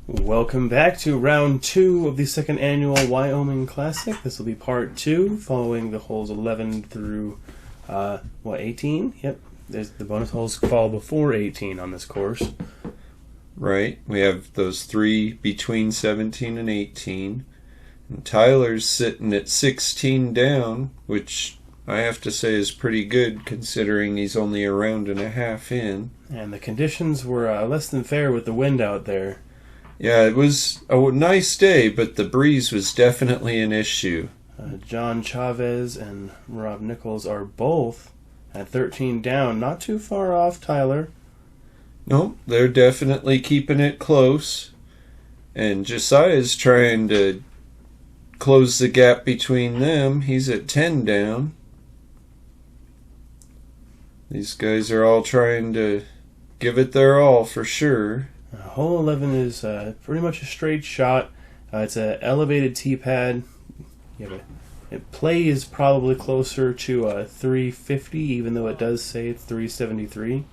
Welcome back to round 2 of the second annual Wyoming Classic. This will be part 2, following the holes 11 through, 18? Yep, the bonus holes fall before 18 on this course. Right, we have those 3 between 17 and 18. And Tyler's sitting at 16 down, which I have to say is pretty good considering he's only a round and a half in. And the conditions were less than fair with the wind out there. Yeah, it was a nice day, but the breeze was definitely an issue. Jon Chavez and Rob Nichols are both at 13 down, not too far off Tyler. Nope, they're definitely keeping it close. And Josiah's trying to close the gap between them. He's at 10 down. These guys are all trying to give it their all for sure. Hole 11 is pretty much a straight shot. It's an elevated tee pad. It plays probably closer to 350, even though it does say it's 373.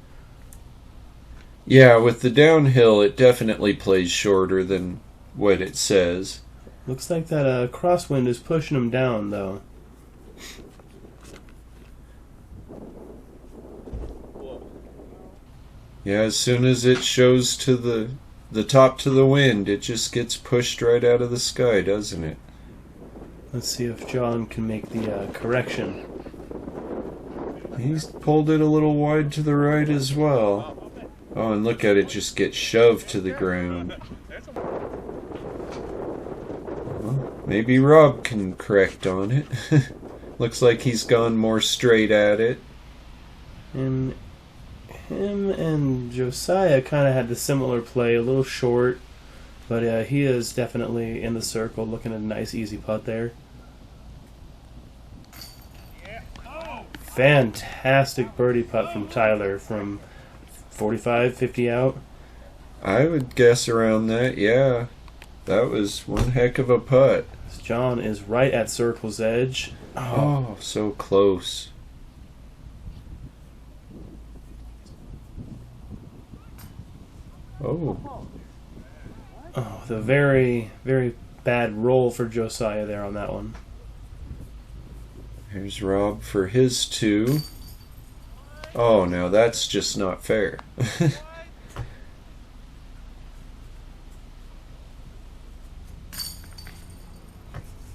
Yeah, with the downhill, it definitely plays shorter than what it says. Looks like that crosswind is pushing them down, though. Yeah, as soon as it shows to the top to the wind, it just gets pushed right out of the sky, doesn't it? Let's see if Jon can make the correction. He's pulled it a little wide to the right as well. Oh, and look at it just get shoved to the ground. Well, maybe Rob can correct on it. Looks like he's gone more straight at it. And him and Josiah kind of had the similar play, a little short, but he is definitely in the circle, looking at a nice easy putt there. Fantastic birdie putt from Tyler from 45, 50 out. I would guess around that, yeah. That was one heck of a putt. Jon is right at circle's edge. Oh, so close. Oh, the very, very bad roll for Josiah there on that one. Here's Rob for his 2. Oh, now that's just not fair.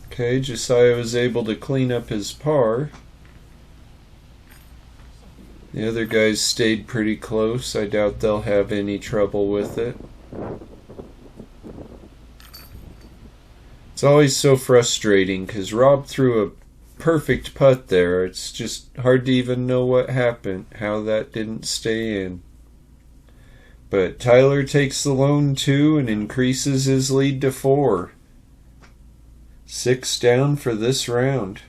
Okay, Josiah was able to clean up his par. The other guys stayed pretty close. I doubt they'll have any trouble with it. It's always so frustrating because Rob threw a perfect putt there. It's just hard to even know what happened, how that didn't stay in. But Tyler takes the lone 2 and increases his lead to 4. 6 down for this round.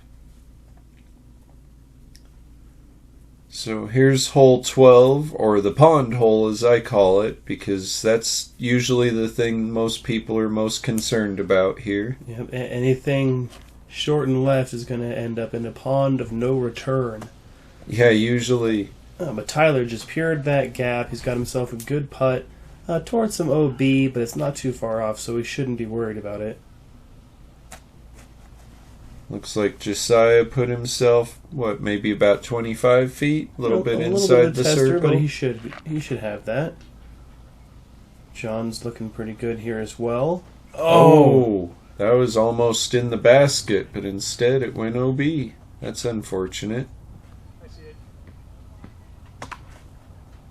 So here's hole 12, or the pond hole as I call it, because that's usually the thing most people are most concerned about here. Yep, anything short and left is going to end up in a pond of no return. Yeah, usually. But Tyler just pured that gap. He's got himself a good putt towards some OB, but it's not too far off, so he shouldn't be worried about it. Looks like Josiah put himself, maybe about 25 feet? A little bit inside the circle? But he should have that. Jon's looking pretty good here as well. Oh! That was almost in the basket, but instead it went OB. That's unfortunate.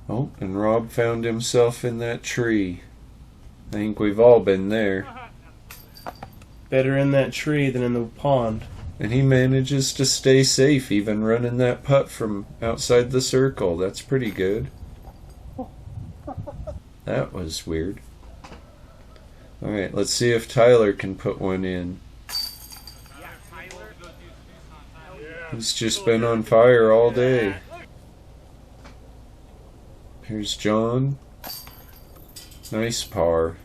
Oh, and Rob found himself in that tree. I think we've all been there. Better in that tree than in the pond. And he manages to stay safe, even running that putt from outside the circle. That's pretty good. That was weird. Alright, let's see if Tyler can put one in. He's just been on fire all day. Here's Jon. Nice par.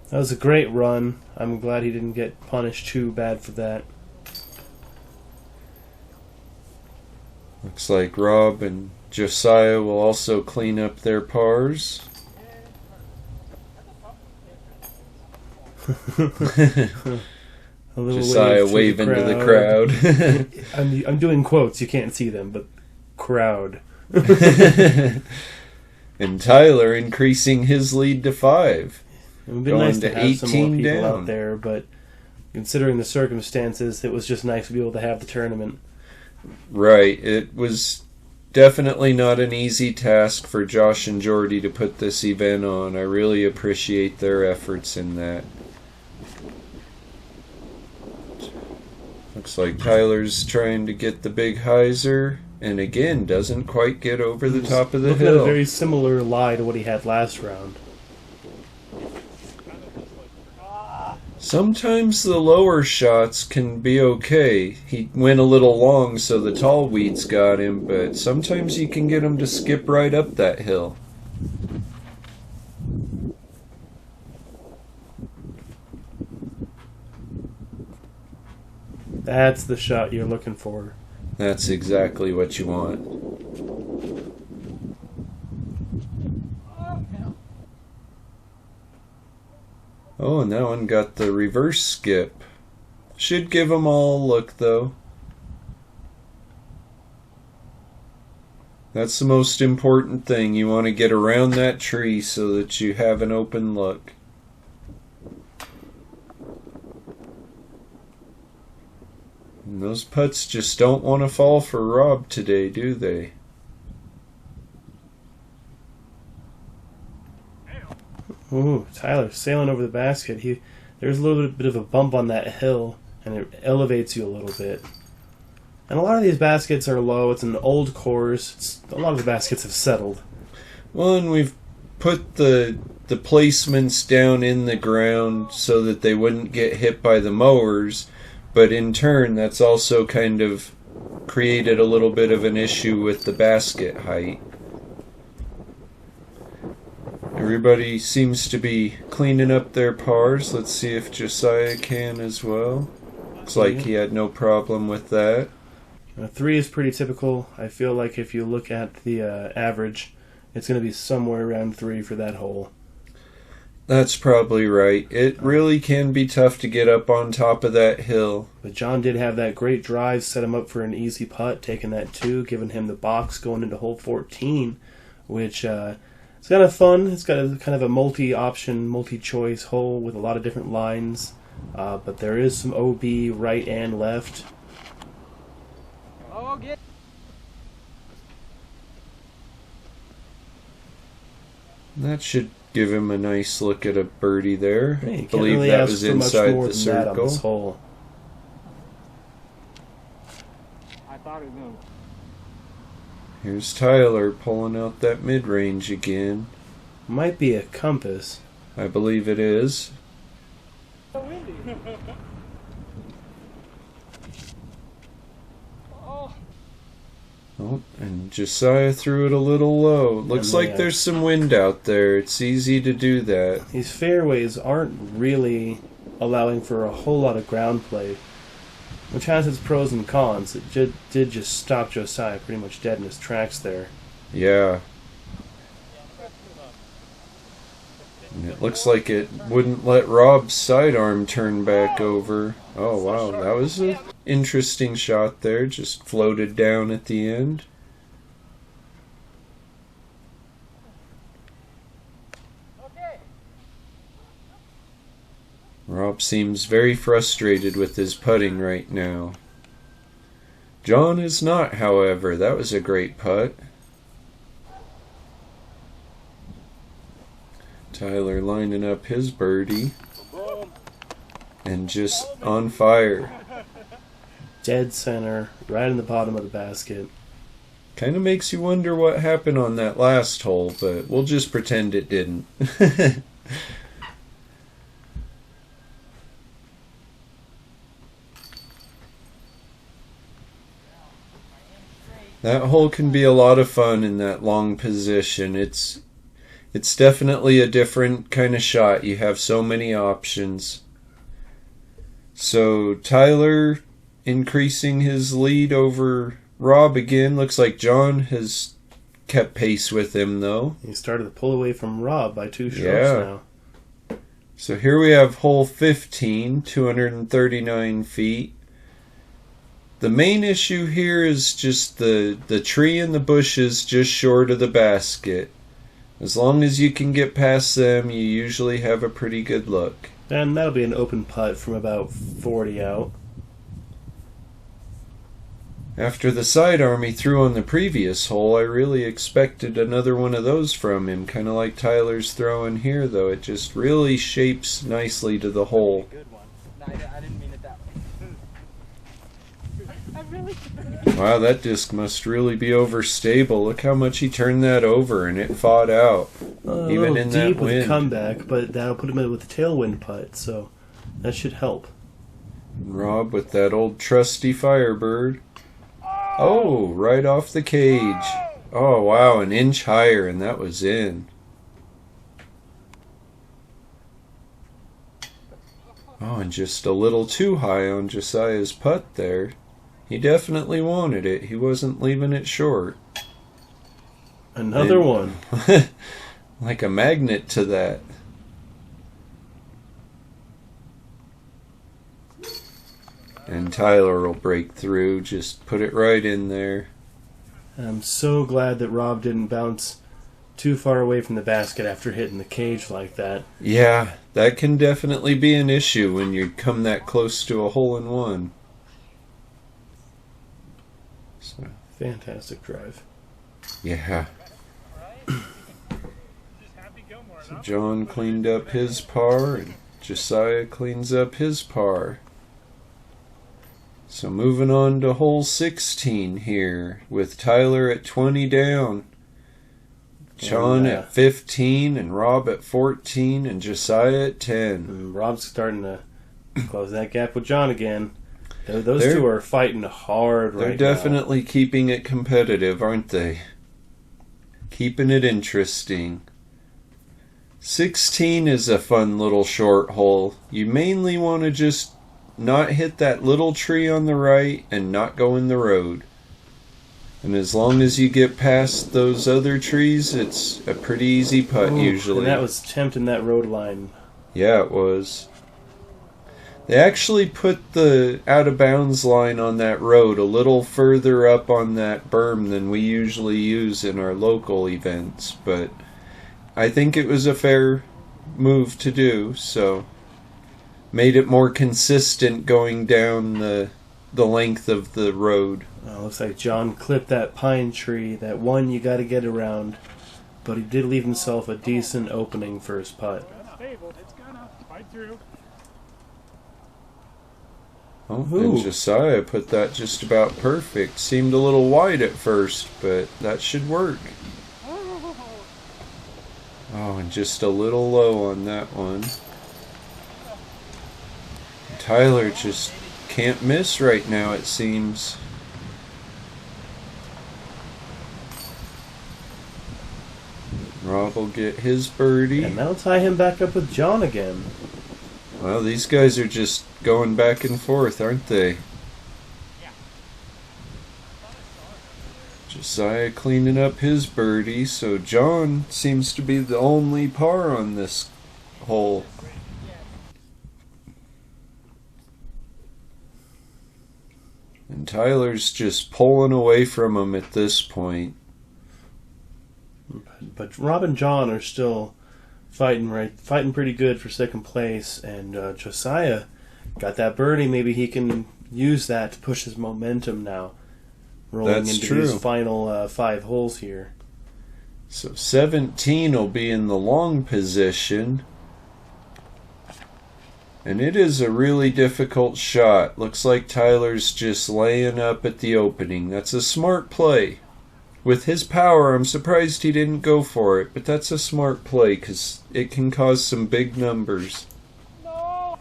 That was a great run. I'm glad he didn't get punished too bad for that. Looks like Rob and Josiah will also clean up their pars. A little Josiah waving to the crowd. I'm doing quotes. You can't see them, but crowd. And Tyler increasing his lead to 5. It would be nice to have some more people out there, but considering the circumstances, it was just nice to be able to have the tournament. Right. It was definitely not an easy task for Josh and Jordy to put this event on. I really appreciate their efforts in that. Looks like Tyler's trying to get the big hyzer, and again, doesn't quite get over the top of the hill. At a very similar lie to what he had last round. Sometimes the lower shots can be okay. He went a little long, so the tall weeds got him, but sometimes you can get him to skip right up that hill. That's the shot you're looking for. That's exactly what you want. Oh, and that one got the reverse skip. Should give them all a look, though. That's the most important thing. You want to get around that tree so that you have an open look. And those putts just don't want to fall for Rob today, do they? Ooh, Tyler sailing over the basket. There's a little bit of a bump on that hill, and it elevates you a little bit. And a lot of these baskets are low. It's an old course. A lot of the baskets have settled. Well, and we've put the placements down in the ground so that they wouldn't get hit by the mowers, but in turn, that's also kind of created a little bit of an issue with the basket height. Everybody seems to be cleaning up their pars. Let's see if Josiah can as well. Looks like he had no problem with that. 3 is pretty typical. I feel like if you look at the average, it's going to be somewhere around 3 for that hole. That's probably right. It really can be tough to get up on top of that hill. But Jon did have that great drive, set him up for an easy putt, taking that 2, giving him the box going into hole 14, which it's kind of fun. It's got kind of a multi-option, multi-choice hole with a lot of different lines. But there is some OB right and left. Oh, get. That should give him a nice look at a birdie there. Hey, I believe really that was inside the circle. On this hole. I thought it was going. Here's Tyler pulling out that mid-range again. Might be a compass. I believe it is. So windy. Oh, and Josiah threw it a little low. Looks like there's some wind out there. It's easy to do that. These fairways aren't really allowing for a whole lot of ground play, which has its pros and cons. It did just stop Josiah pretty much dead in his tracks there. Yeah. And it looks like it wouldn't let Rob's sidearm turn back over. Oh, wow. That was an interesting shot there. Just floated down at the end. Rob seems very frustrated with his putting right now. Jon is not, however. That was a great putt. Tyler lining up his birdie. And just on fire. Dead center, right in the bottom of the basket. Kind of makes you wonder what happened on that last hole, but we'll just pretend it didn't. That hole can be a lot of fun in that long position. It's definitely a different kind of shot. You have so many options. So Tyler increasing his lead over Rob again. Looks like Jon has kept pace with him, though. He started to pull away from Rob by 2 strokes now. So here we have hole 15, 239 feet. The main issue here is just the tree and the bushes just short of the basket. As long as you can get past them, you usually have a pretty good look. And that'll be an open putt from about 40 out. After the sidearm he threw on the previous hole, I really expected another one of those from him. Kind of like Tyler's throwing here, though. It just really shapes nicely to the hole. Good one. No, I didn't mean it that way. I really. Wow, that disc must really be overstable. Look how much he turned that over, and it fought out. Even in that deep with wind. a comeback, but that'll put him in with a tailwind putt, so that should help. Rob with that old trusty Firebird. Oh, right off the cage. Oh, wow, an inch higher, and that was in. Oh, and just a little too high on Josiah's putt there. He definitely wanted it. He wasn't leaving it short. Another one. Like a magnet to that. And Tyler will break through. Just put it right in there. I'm so glad that Rob didn't bounce too far away from the basket after hitting the cage like that. Yeah, that can definitely be an issue when you come that close to a hole-in-one. So, Fantastic drive. yeah. So Jon cleaned up his par, and Josiah cleans up his par. So moving on to hole 16 here, with Tyler at 20 down. Jon at 15, and Rob at 14, and Josiah at 10. And Rob's starting to close that gap with Jon again. Those two are fighting hard right now. They're definitely keeping it competitive, aren't they? Keeping it interesting. 16 is a fun little short hole. You mainly want to just not hit that little tree on the right and not go in the road. And as long as you get past those other trees, it's a pretty easy putt usually. And that was tempting that road line. Yeah, it was. They actually put the out of bounds line on that road a little further up on that berm than we usually use in our local events, but I think it was a fair move to do, so made it more consistent going down the length of the road. Looks like Jon clipped that pine tree, that one you got to get around, but he did leave himself a decent opening for his putt. Stable. It's gonna fight through. Oh, and Josiah put that just about perfect. Seemed a little wide at first, but that should work. Oh, and just a little low on that one. Tyler just can't miss right now, it seems. Rob will get his birdie. And that'll tie him back up with Jon again. Well, these guys are just going back and forth, aren't they? Josiah cleaning up his birdie, so Jon seems to be the only par on this hole. And Tyler's just pulling away from him at this point. But Rob and Jon are still fighting pretty good for second place, and Josiah got that birdie. Maybe he can use that to push his momentum now, rolling into these final 5 holes here. So 17 will be in the long position, and it is a really difficult shot. Looks like Tyler's just laying up at the opening. That's a smart play. With his power, I'm surprised he didn't go for it, but that's a smart play because it can cause some big numbers. No.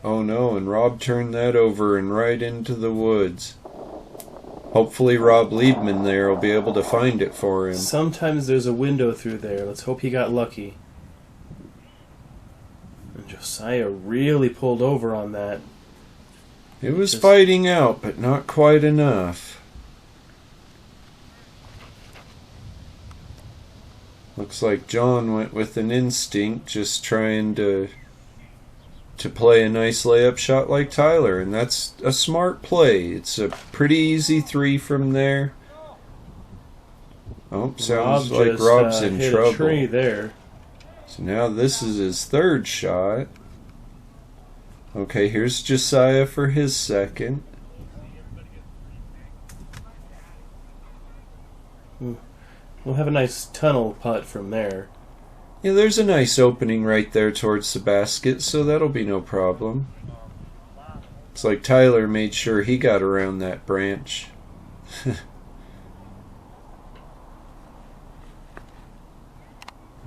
Oh no, and Rob turned that over and right into the woods. Hopefully Rob Liebman there will be able to find it for him. Sometimes there's a window through there. Let's hope he got lucky. And Josiah really pulled over on that. It was fighting out, but not quite enough. Looks like Jon went with an instinct, just trying to play a nice layup shot like Tyler, and that's a smart play. It's a pretty easy 3 from there. Oh, sounds like Rob's in hit trouble. A tree there. So now this is his 3rd shot. Okay, here's Josiah for his 2nd. We'll have a nice tunnel putt from there. Yeah, there's a nice opening right there towards the basket, so that'll be no problem. It's like Tyler made sure he got around that branch.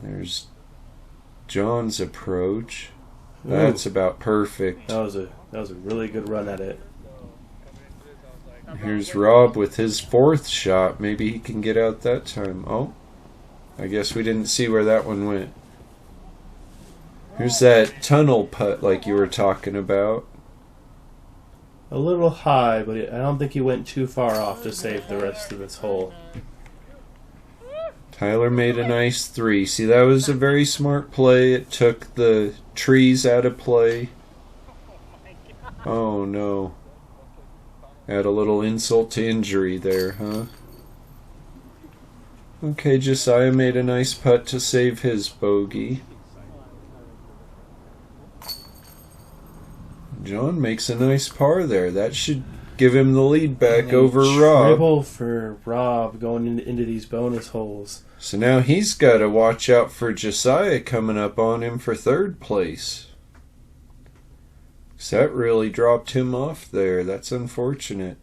There's Jon's approach. That's about perfect. That was a really good run at it. Here's Rob with his 4th shot. Maybe he can get out that time. Oh, I guess we didn't see where that one went. Here's that tunnel putt like you were talking about. A little high, but I don't think he went too far off to save the rest of this hole. Tyler made a nice 3. See, that was a very smart play. It took the trees out of play. Oh, no. Add a little insult to injury there, huh? Okay, Josiah made a nice putt to save his bogey. Jon makes a nice par there. That should give him the lead back over Rob. Triple for Rob going into these bonus holes. So now he's got to watch out for Josiah coming up on him for 3rd place. So that really dropped him off there. That's unfortunate.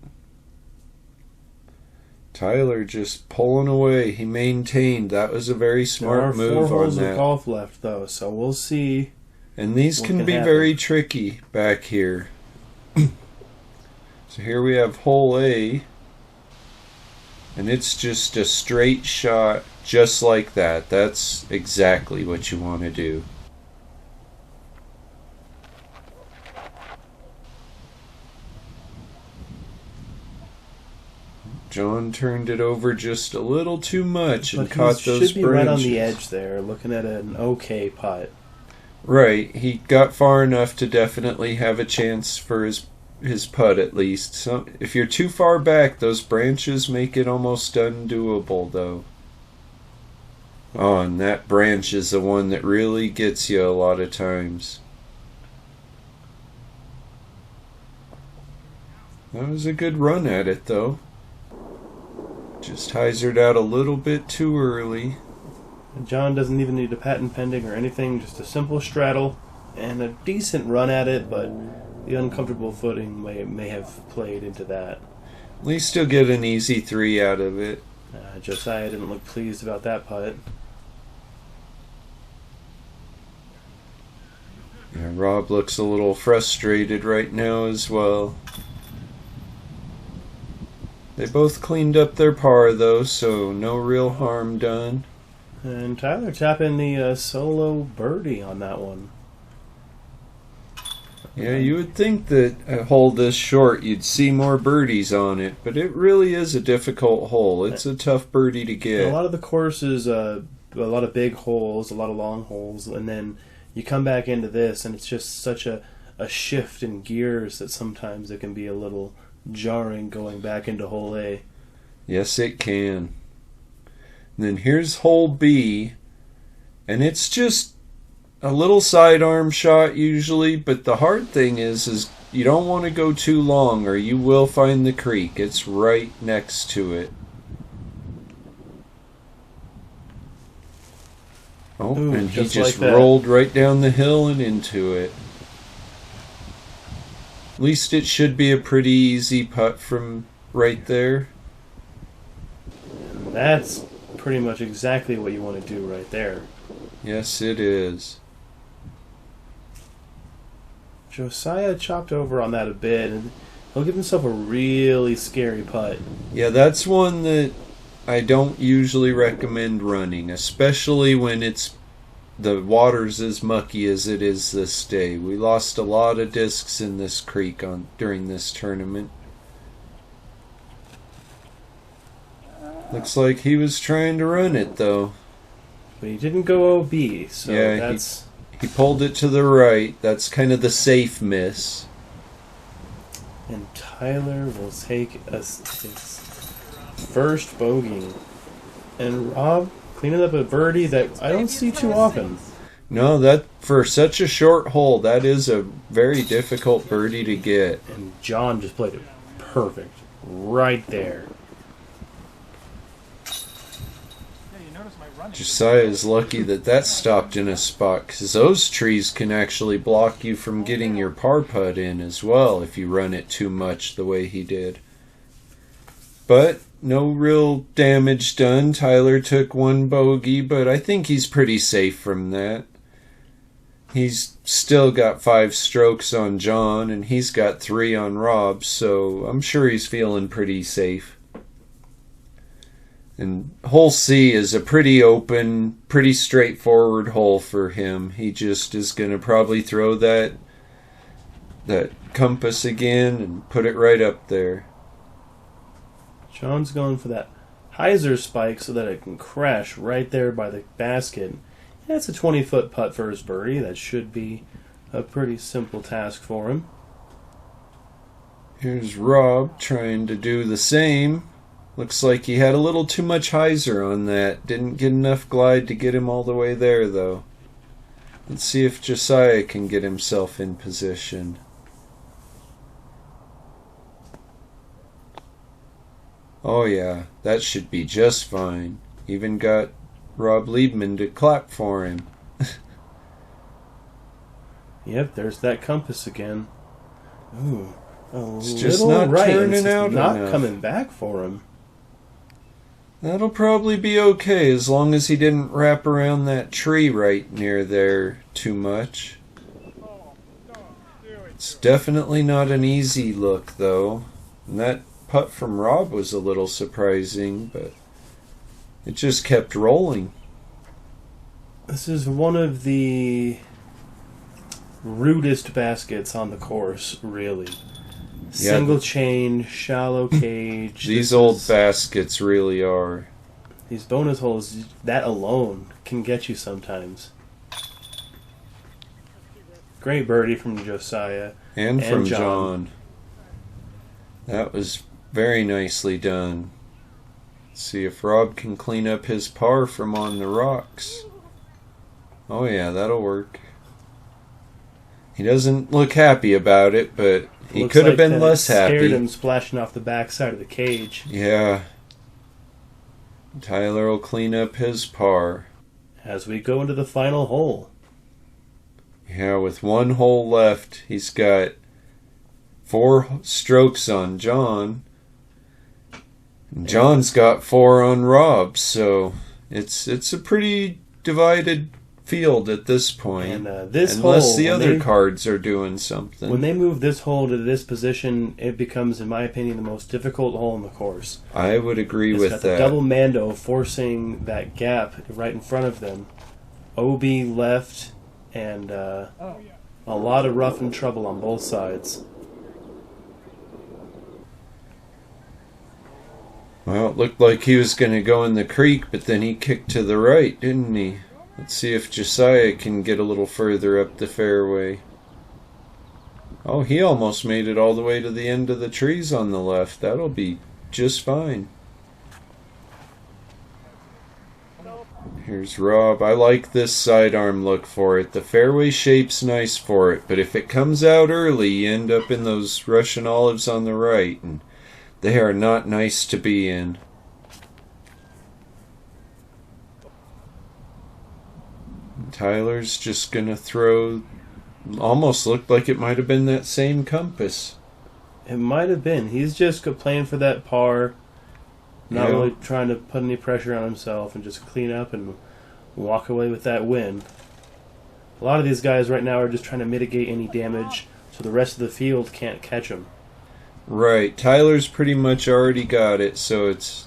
Tyler just pulling away. He maintained. That was a very smart move on that. There are 4 holes of golf left, though, so we'll see. And these can be very tricky back here. So here we have hole A. And it's just a straight shot, just like that. That's exactly what you want to do. Jon turned it over just a little too much and caught those branches. Should be right on the edge there, looking at an okay putt. Right, he got far enough to definitely have a chance for his putt at least. So if you're too far back, those branches make it almost undoable, though. Oh, and that branch is the one that really gets you a lot of times. That was a good run at it, though. Just hyzered out a little bit too early. Jon doesn't even need a patent pending or anything, just a simple straddle and a decent run at it, but the uncomfortable footing may have played into that. At least he'll get an easy 3 out of it. Josiah didn't look pleased about that putt. Yeah, Rob looks a little frustrated right now as well. They both cleaned up their par, though, so no real harm done. And Tyler tapping the solo birdie on that one. Yeah, you would think that a hole this short, you'd see more birdies on it, but it really is a difficult hole. It's a tough birdie to get. A lot of the courses, a lot of big holes, a lot of long holes, and then you come back into this, and it's just such a shift in gears that sometimes it can be a little jarring going back into hole A. Yes, it can. And then here's hole B, and it's just a little sidearm shot usually, but the hard thing is you don't want to go too long or you will find the creek. It's right next to it. Oh, Ooh, and he just like rolled right down the hill and into it. At least it should be a pretty easy putt from right there. That's pretty much exactly what you want to do right there. Yes, it is. Josiah chopped over on that a bit, and he'll give himself a really scary putt. Yeah, that's one that I don't usually recommend running, especially when the water's as mucky as it is this day. We lost a lot of discs in this creek during this tournament. Looks like he was trying to run it, though. But he didn't go OB, so Yeah, that's... He pulled it to the right. That's kind of the safe miss. And Tyler will take his first bogey. And Rob cleaning up a birdie that I don't see too often. No, that for such a short hole, that is a very difficult birdie to get. And Jon just played it perfect. Right there. Yeah, you notice my running. Josiah is lucky that that stopped in a spot, because those trees can actually block you from getting your par putt in as well if you run it too much the way he did. But no real damage done. Tyler took one bogey, but I think he's pretty safe from that. He's still got 5 strokes on Jon, and he's got 3 on Rob, so I'm sure he's feeling pretty safe. And hole C is a pretty open, pretty straightforward hole for him. He just is going to probably throw that compass again and put it right up there. Jon's going for that hyzer spike so that it can crash right there by the basket. That's a 20-foot putt for his birdie. That should be a pretty simple task for him. Here's Rob trying to do the same. Looks like he had a little too much hyzer on that. Didn't get enough glide to get him all the way there, though. Let's see if Josiah can get himself in position. Oh yeah, that should be just fine. Even got Rob Liebman to clap for him. Yep, there's that compass again. Ooh, It's just not turning out not enough. coming back for him. That'll probably be okay as long as he didn't wrap around that tree right near there too much. It's definitely not an easy look, though. And that putt from Rob was a little surprising, but it just kept rolling. This is one of the rudest baskets on the course, really. Single chain, shallow cage. These old baskets really are. These bonus holes, that alone can get you sometimes. Great birdie from Josiah. And from Jon. Jon. That was very nicely done. Let's see if Rob can clean up his par from on the rocks. Oh yeah, that'll work. He doesn't look happy about it, but he Looks could have like been that less it scared happy. him splashing off the backside of the cage. Yeah. Tyler will clean up his par. As we go into the final hole. Yeah, with one hole left, he's got 4 strokes on Jon. And Jon's got 4 on Rob, so it's a pretty divided field at this point. And this unless hole, the when other they- cards are doing something. When they move this hole to this position, it becomes, in my opinion, the most difficult hole in the course. I would agree It's with got that. the double Mando forcing that gap right in front of them. OB left, and a lot of rough and trouble on both sides. Well, it looked like he was going to go in the creek, but then he kicked to the right, didn't he? Let's see if Josiah can get a little further up the fairway. Oh, he almost made it all the way to the end of the trees on the left. That'll be just fine. Here's Rob. I like this sidearm look for it. The fairway shape's nice for it, but if it comes out early, you end up in those Russian olives on the right, and they are not nice to be in. Tyler's just gonna throw. Almost looked like it might have been that same compass. It might have been. He's just playing for that par, not Yeah. really trying to put any pressure on himself, and just clean up and walk away with that win. A lot of these guys right now are just trying to mitigate any damage so the rest of the field can't catch them. Right, Tyler's pretty much already got it, so it's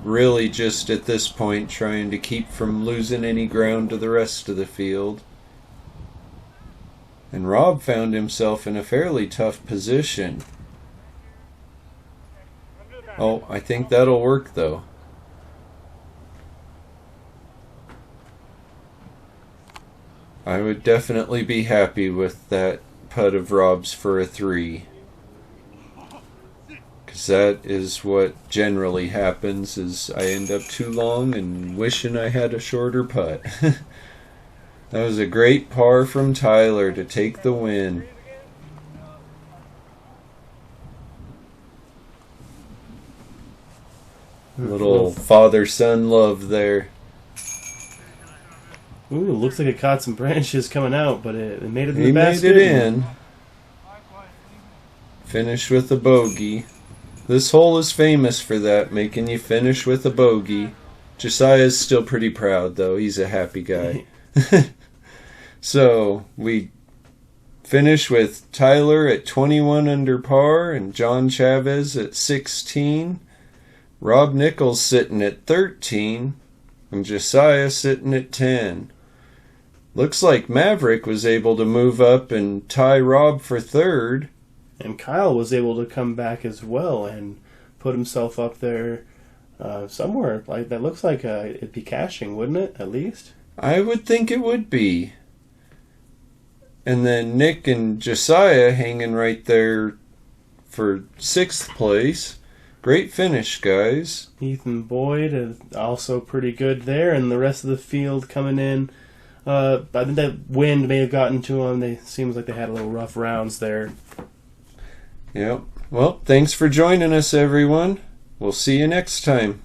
really just at this point trying to keep from losing any ground to the rest of the field. And Rob found himself in a fairly tough position. Oh, I think that'll work though. I would definitely be happy with that putt of Rob's for a 3. Because that is what generally happens, is I end up too long and wishing I had a shorter putt. That was a great par from Tyler to take the win. Little father-son love there. Ooh, it looks like it caught some branches coming out, but it made it in the He basket. made it in. Finished with a bogey. This hole is famous for that, making you finish with a bogey. Josiah's still pretty proud, though. He's a happy guy. So, we finish with Tyler at 21 under par and Jon Chavez at 16. Rob Nichols sitting at 13 and Josiah sitting at 10. Looks like Maverick was able to move up and tie Rob for third. And Kyle was able to come back as well and put himself up there somewhere. Like that looks like it'd be cashing, wouldn't it? At least I would think it would be. And then Nick and Josiah hanging right there for 6th place. Great finish, guys. Ethan Boyd is also pretty good there, and the rest of the field coming in. I think that wind may have gotten to them. They seems like they had a little rough rounds there. Yep. Well, thanks for joining us, everyone. We'll see you next time.